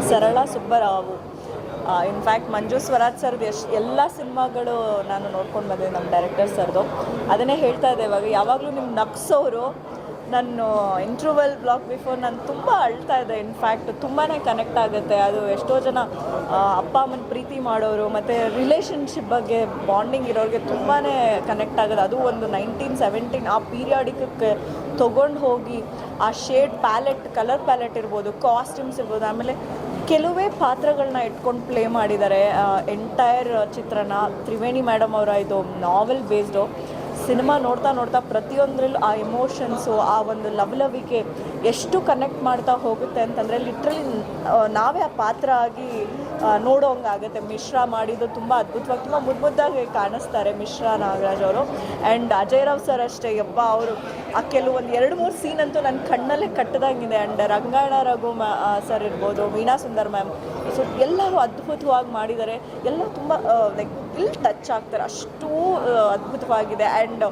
ಸರಳ ಸುಬ್ಬರಾವು. ಇನ್ಫ್ಯಾಕ್ಟ್ ಮಂಜು ಸ್ವರಾಜ್ ಸರ್ದು ಎಲ್ಲ ಸಿನಿಮಾಗಳು ನಾನು ನೋಡ್ಕೊಂಡು ಬಂದೆ ನಮ್ಮ ಡೈರೆಕ್ಟರ್ ಸರ್ದು. ಅದನ್ನೇ ಹೇಳ್ತಾ ಇದ್ದೆ ಇವಾಗ, ಯಾವಾಗಲೂ ನಿಮ್ಮ ನಗ್ಸೋರು. ನಾನು ಇಂಟ್ರವಲ್ ಬ್ಲಾಕ್ ಬಿಫೋರ್ ನಾನು ತುಂಬ ಅಳ್ತಾ ಇದ್ದೆ. ಇನ್ಫ್ಯಾಕ್ಟ್ ತುಂಬಾ ಕನೆಕ್ಟ್ ಆಗುತ್ತೆ. ಅದು ಎಷ್ಟೋ ಜನ ಅಪ್ಪ ಅಮ್ಮನ ಪ್ರೀತಿ ಮಾಡೋರು ಮತ್ತು ರಿಲೇಷನ್ಶಿಪ್ ಬಗ್ಗೆ ಬಾಂಡಿಂಗ್ ಇರೋರಿಗೆ ತುಂಬಾ ಕನೆಕ್ಟ್ ಆಗೋದು. ಅದು ಒಂದು 1917 ಆ ಪೀರಿಯಾಡಿಕಕ್ಕೆ ತೊಗೊಂಡು ಹೋಗಿ ಆ ಶೇಡ್ ಪ್ಯಾಲೆಟ್, ಕಲರ್ ಪ್ಯಾಲೆಟ್ ಇರ್ಬೋದು, ಕಾಸ್ಟ್ಯೂಮ್ಸ್ ಇರ್ಬೋದು, ಆಮೇಲೆ ಕೆಲವೇ ಪಾತ್ರಗಳನ್ನ ಇಟ್ಕೊಂಡು ಪ್ಲೇ ಮಾಡಿದ್ದಾರೆ. ಎಂಟೈರ್ ಚಿತ್ರನ ತ್ರಿವೇಣಿ ಮೇಡಮ್ ಅವರ ಇದು ನಾವೆಲ್ ಬೇಸ್ಡು. ಸಿನಿಮಾ ನೋಡ್ತಾ ನೋಡ್ತಾ ಪ್ರತಿಯೊಂದರಲ್ಲೂ ಆ ಎಮೋಷನ್ಸು, ಆ ಒಂದು ಲವಲವಿಕೆ ಎಷ್ಟು ಕನೆಕ್ಟ್ ಮಾಡ್ತಾ ಹೋಗುತ್ತೆ ಅಂತಂದರೆ ಲಿಟ್ರಲಿ ನಾವೇ ಆ ಪಾತ್ರ ಆಗಿ ನೋಡೋಂಗಾಗುತ್ತೆ. ಮಿಶ್ರಾ ಮಾಡಿದ್ದು ತುಂಬ ಅದ್ಭುತವಾಗಿ, ತುಂಬ ಮುದ್ದಾಗಿ ಕಾಣಿಸ್ತಾರೆ ಮಿಶ್ರಾ ನಾಗರಾಜ್ ಅವರು. ಆ್ಯಂಡ್ ಅಜಯ್ ರಾವ್ ಸರ್ ಅಷ್ಟೇ, ಯಪ್ಪ ಅವರು ಆ ಕೆಲವೊಂದು 2-3 ಸೀನ್ ಅಂತೂ ನನ್ನ ಕಣ್ಣಲ್ಲೇ ಕಟ್ಟದಾಗಿದೆ. ಆ್ಯಂಡ್ ರಂಗಾಯಣ ರಘು ಸರ್ ಇರ್ಬೋದು, ವೀಣಾ ಸುಂದರ್ ಮ್ಯಾಮ್, ಸೊ ಎಲ್ಲರೂ ಅದ್ಭುತವಾಗಿ ಮಾಡಿದ್ದಾರೆ. ಎಲ್ಲ ತುಂಬ ಲೈಕ್ ಇಲ್ಲಿ ಟಚ್ ಆಗ್ತಾರೆ, ಅಷ್ಟೂ ಅದ್ಭುತವಾಗಿದೆ. ಆ್ಯಂಡ್